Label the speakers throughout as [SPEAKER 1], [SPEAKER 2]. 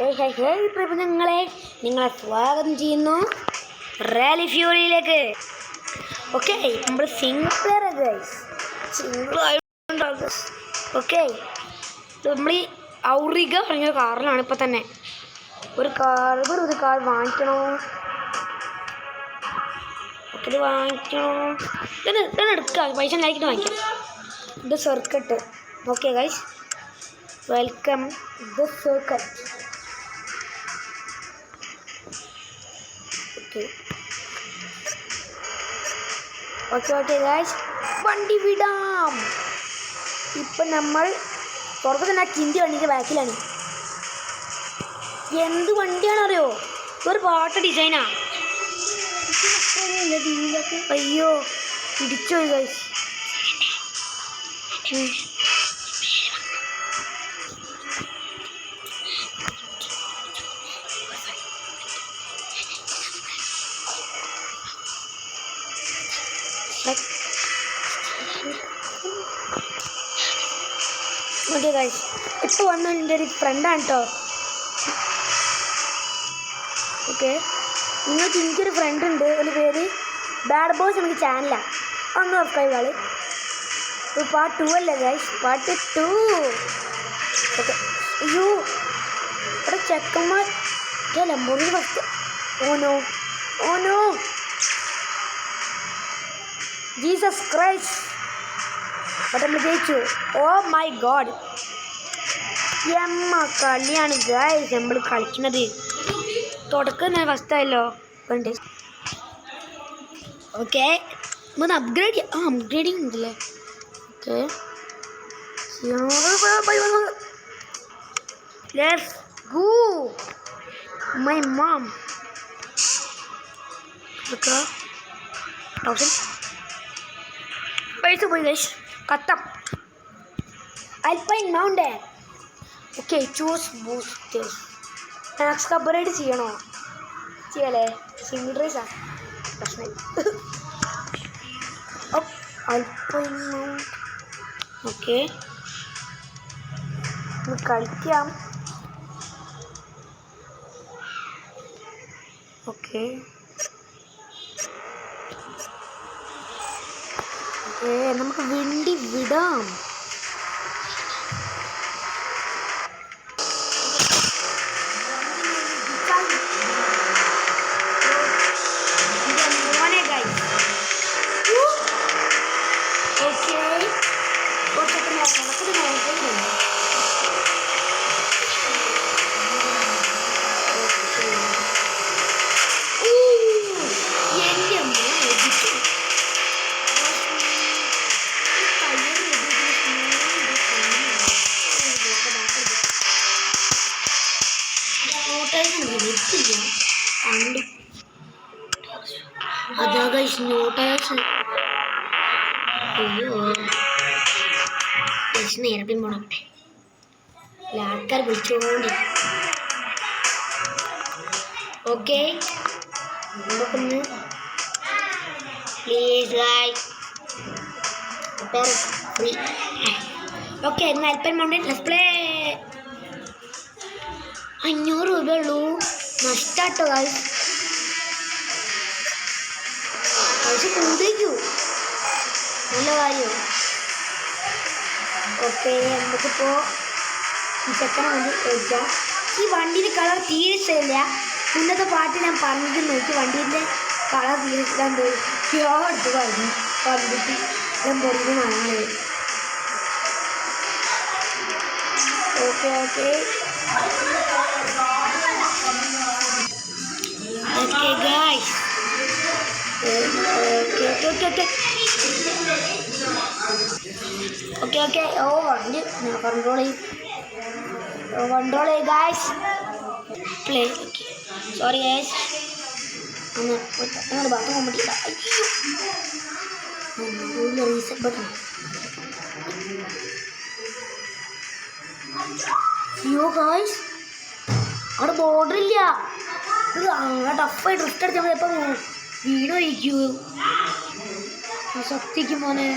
[SPEAKER 1] പ്രപഞ്ചങ്ങളെ നിങ്ങളെ സ്വാഗതം ചെയ്യുന്നു റാലി ഫ്യൂറിയിലേക്ക്. ഓക്കെ, നമ്മൾ സിംഗിൾ പ്ലെയർ ഓക്കെ. നമ്മൾ ഈ ഔറിക പറഞ്ഞ കാറിലാണ് ഇപ്പം തന്നെ. ഒരു കാർ വാങ്ങിക്കണോ? ഓക്കെ, ഇത് വാങ്ങിക്കണോ? ഇതാണ് എടുക്കാം, പൈസ ഉണ്ടാക്കിയിട്ട് വാങ്ങിക്കാം. ഇത് circuit. Okay guys, welcome the circuit. Okay guys, വണ്ടി വിടാം. ഇപ്പം നമ്മൾ പുറത്തുനിന്ന് കിന്തി വണ്ടിൻ്റെ ബാക്കിലാണ്. എന്ത് വണ്ടിയാണറിയോ? ഒരു പാട്ട ഡിസൈനാ. അയ്യോ, ഇടിച്ചോ ഗൈസ്. ഓക്കെ ഗൈസ്, ഇപ്പോൾ വന്ന എൻ്റെ ഒരു ഫ്രണ്ടാണ് കേട്ടോ. ഓക്കെ, നിങ്ങൾക്ക് എനിക്കൊരു ഫ്രണ്ട് ഉണ്ട്, ഒരു പേര് ബാഡ് ബോയ്സ്. എനിക്ക് ചാനലാണ്, ഒന്ന് സബ്സ്ക്രൈബ് ആള്. പാർട്ട് 2 അല്ലേ ഗൈസ്, പാർട്ട് 2. ഓക്കെ, അയ്യോ ഇവിടെ ചെക്കന്മാർ Lamborghini first. Oh no Jesus Christ. But നമ്മൾ ജയിച്ചു. ഓ മൈ ഗോഡ്, എമ്മ കളിയാണ് ഗൈസ് നമ്മൾ കളിക്കുന്നത്. തുടക്കം ഞാൻ ഫസ്റ്റ് ആയല്ലോ. ഓക്കെ, ഒന്ന് അപ്ഗ്രേഡിങ് ഉണ്ടല്ലേ. Okay, let's go my mom. പൈസ പോയി ഗൈസ്, കത്തം. Alpine mountain. Okay, choose boosters. Max upgrade ചെയ്യണോ? ചെയ്യല്ലേ, സിംഗിൾ റേസാ പ്രശ്നം. Alpine mount. ഓക്കെ, കളിക്കാം. ഓക്കെ നമുക്ക് വണ്ടി വിടാം. അതാ ഗൈസ് നോട്ടേഴ്സ്. അയ്യോ നേരത്തെ പോണോട്ടെ, ആൾക്കാർ വിളിച്ചോണ്ടി. ഓക്കെ, നമുക്കൊന്ന് പ്ലീസ് ഗൈസ്. ഓക്കെ, എന്നാൽ അൽപ്പൻ മൗണ്ടൻ ലെറ്റ്സ് പ്ലേ. 500 രൂപ ഉള്ളൂ, നഷ്ടാട്ടോ ഗൈസ്. പൈസ കൂടിക്കൂ, നല്ല കാര്യം. ഓക്കെ, നമുക്കിപ്പോൾ ഈ ചെക്കനെ വണ്ടി കഴിക്കാം. ഈ വണ്ടീൻ്റെ കളർ തീരെ ഇഷ്ടമില്ല. മുന്നത്തെ പാട്ട് ഞാൻ പറഞ്ഞിട്ട് നോക്കി, വണ്ടീൻ്റെ കളർ തീരെ ഇഷ്ടം എടുത്ത് പറഞ്ഞു കണ്ടിട്ട് ഞാൻ പൊടിഞ്ഞ് വാങ്ങി. Okay guys. ഓക്കെ ഓ വണ്ടി കൺട്രോൾ ചെയ്യും guys. Play. Okay, sorry guys, ഒന്ന് ബാത്റൂം പോകാൻ പറ്റില്ല. അയ്യോ, റീസെറ്റ് ബട്ടൺ. അയ്യോ ഗൈസ്, അവിടെ ബോർഡർ ഇല്ല. അങ്ങനെ ടഫായി ഡ്രിഫ്റ്റ് അടിച്ചാൽ എപ്പം വീട് വഹിക്കൂ. സത്യക്ക് മോനെ.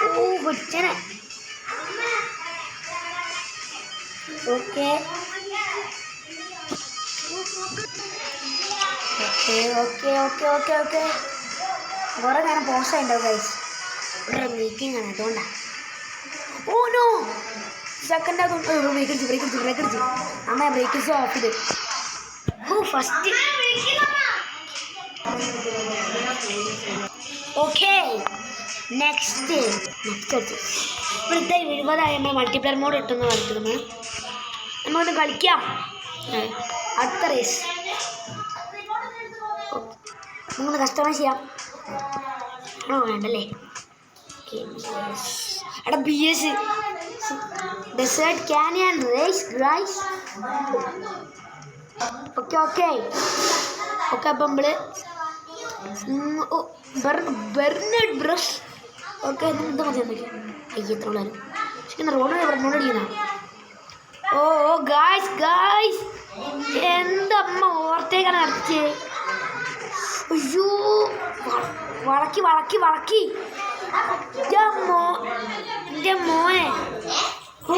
[SPEAKER 1] ഓ കൊച്ചനെ. Okay okay okay okay okay okay കുറേ നേരം പോസ്റ്റായിട്ടുണ്ടാവും ഗൈസ്. ഇവിടെ മീറ്റിംഗ് ആണ് അതുകൊണ്ടാണ്. ഓ നോ സെക്കൻഡ് ബ്രേക്ക് അടിച്ചു അമ്മ ബ്രേക്ക് അടിച്ച് ഓഫ് ചെയ്ത്. ഓ ഫസ്റ്റ് ഓക്കെ നെക്സ്റ്റ് അടിച്ചു. ഇവിടുത്തെ 20 നമ്മൾ മൾട്ടിപ്ലെയർ മോഡ് ഇട്ടെന്ന് പറഞ്ഞിട്ട് നമ്മളൊന്ന് കളിക്കാം. അടുത്ത റേസ് നമുക്കൊന്ന് കസ്റ്റമൈസ് ചെയ്യാം. ആണോ വേണ്ടല്ലേ? എടാ BS desert canyon race guys. Okay okay okay അപ്പം നമ്മൾ ബെർണഡ് ബ്രഷ് ഓക്കെ എന്താ മതി എന്തൊക്കെ അയ്യത്ര ഉള്ളു പക്ഷെ റോഡ് അടിക്കുന്ന. ഓ ഓ ഗായ്സ് ഗായ്സ് എന്തമ്മ ഓർത്തേക്കാണ് നടത്തിയേ. അയ്യോ വളക്കി വളക്കി വളക്കി എൻ്റെ മോനെ. ഓ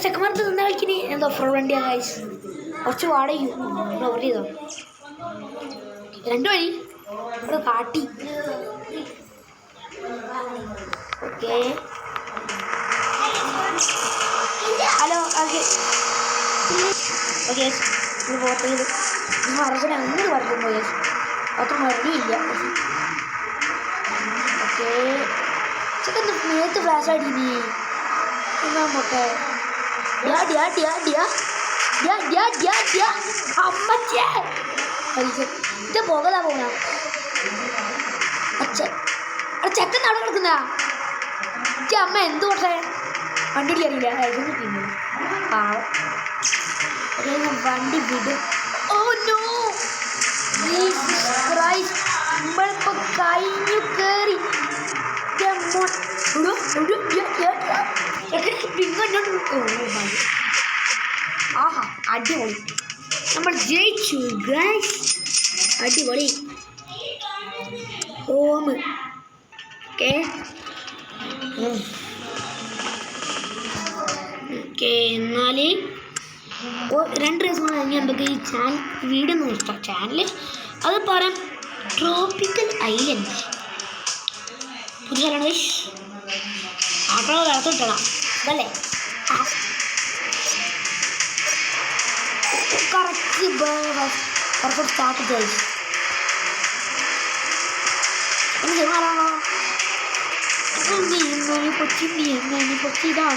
[SPEAKER 1] ചെക്കന്മാർക്ക് നിന്നാ കളിക്കണി എന്താ ഓഫർ വണ്ടിയാ ഗായ്സ്. കുറച്ച് വാടകയും ഓർഡർ ചെയ്തോ 2 വഴി ഇവിടെ കാട്ടി. ഓക്കെ ഹലോ ഓക്കെ ഓക്കെ ഇത് പോട്ടത് മറച്ചിട്ട് അങ്ങനെ പറഞ്ഞു പോയി അത്ര മടിയില്ല. ഓക്കെ ചെക്കൻ നേരത്തെ ഫ്ലാഷ് ആയിട്ടീ എന്നാ പോട്ടെ. അമ്മച്ചേ ഇത് പോകലാ പോകണ ചെക്കൻ അവിടെ കിടക്കുന്ന അമ്മ എന്ത് പക്ഷേ വണ്ടി അറിയില്ല വണ്ടി വിടും. ഓ നോ നമ്മളിപ്പോ കഴിഞ്ഞു കേറി. ആഹാ അടിപൊളി നമ്മൾ ജയിച്ചു ഗൈസ്. അടിപൊളി ഓം ഓക്കെ ഓക്കെ എന്നാൽ 2 റേസ് കൂടെ കഴിഞ്ഞാൽ നമുക്ക് ഈ വീഡിയോ നോക്കാം. ചാനൽ അത് പറയാം ട്രോപ്പിക്കൽ ഐലൻഡ് പുതിയ ആക്കളെ കാലത്ത് കിട്ടണം അതല്ലേ കറക്റ്റ് സ്റ്റാർട്ട് ചെയ്തു. മാറാണോ കൊച്ചി ഇതാ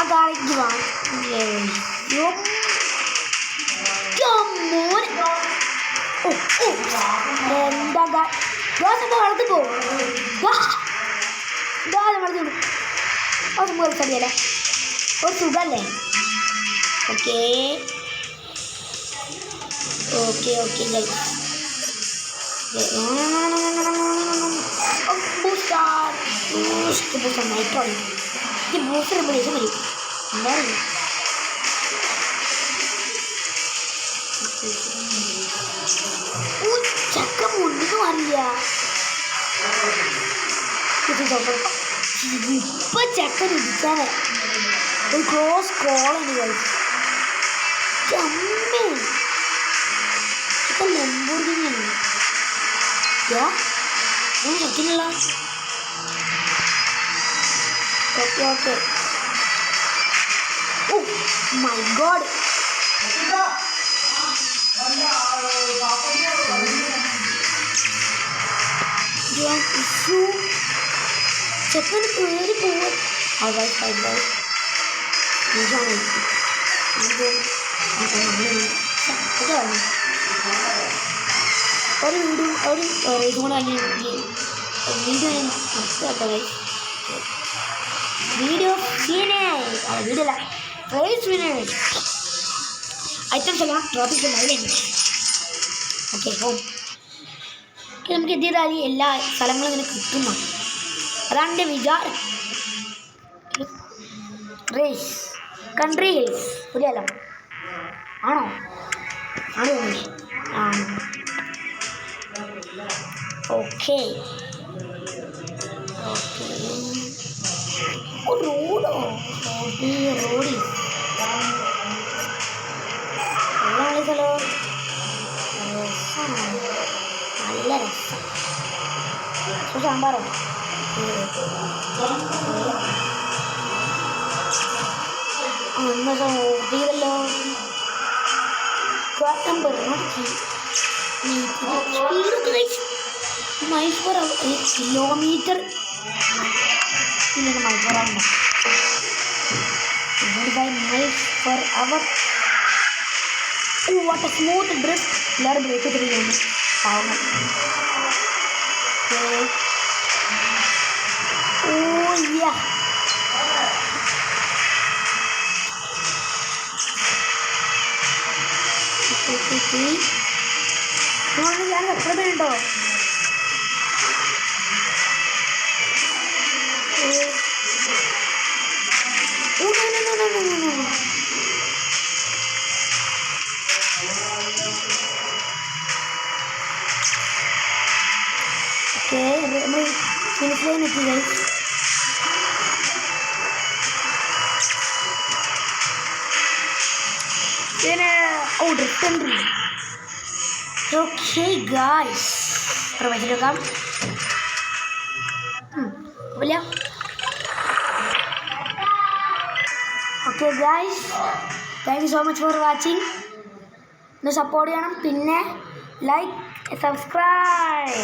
[SPEAKER 1] അതാണെങ്കിൽ എന്താ വളർത്ത് പോകും കളിച്ചല്ലേ ഒരു സുഖല്ലേ. ഓക്കെ ഓക്കെ ഓക്കെ ബൂസ്റ്റർ മതി എന്തായാലും ചക്ക മുന്നിന്ന് മാറില്ല. ഇപ്പൊ ചക്ക ഇടിച്ചാണ് ഒരു ക്ലോസ് കോളാണ് കളിച്ച് അമ്മേ ഇപ്പൊ ലംബോർഗിനിയാണ് സത്യമില്ല. Okay okay oh my god ചെക്കന് കയറി പോവാൻ ഒരു റേസ് കൂടെ വീഡിയോ അല്ല റേസ് ഫിനിഷ് ഐറ്റംസ് എല്ലാം ട്രോപ്പിക്കൽ ഐലൻഡ്. ഓക്കെ ഹോം നമുക്ക് എത്തിയതായി എല്ലാ സ്ഥലങ്ങളും ഇങ്ങനെ കിട്ടുന്നു. അതാണ് എൻ്റെ വിചാരം. റേസ് കൺട്രി ഹിൽസ് പുതിയല്ലോ ആണോ ആണോ ആണ് ഓക്കെ ഓക്കെ റോഡോ റോഡി നല്ല സ്ഥലം രസമാണ് നല്ല രസം സാമ്പാറോ ഓർത്തിയല്ലോ kilometre per hour. Oh, what a smooth drift. Let me break it again. Okay. Oh yeah. Okay. No, यार अपना भी नहीं no. Okay, we finish line it guys. Then oh drift. Okay guys. Perbaiki dulu kan. Boleh? Okay guys, thank you so much for watching. Support ചെയ്യണം പിന്നെ like subscribe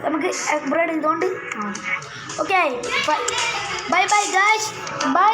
[SPEAKER 1] നമുക്ക് upgrade ചെയ്തുകൊണ്ട് okay bye bye guys bye.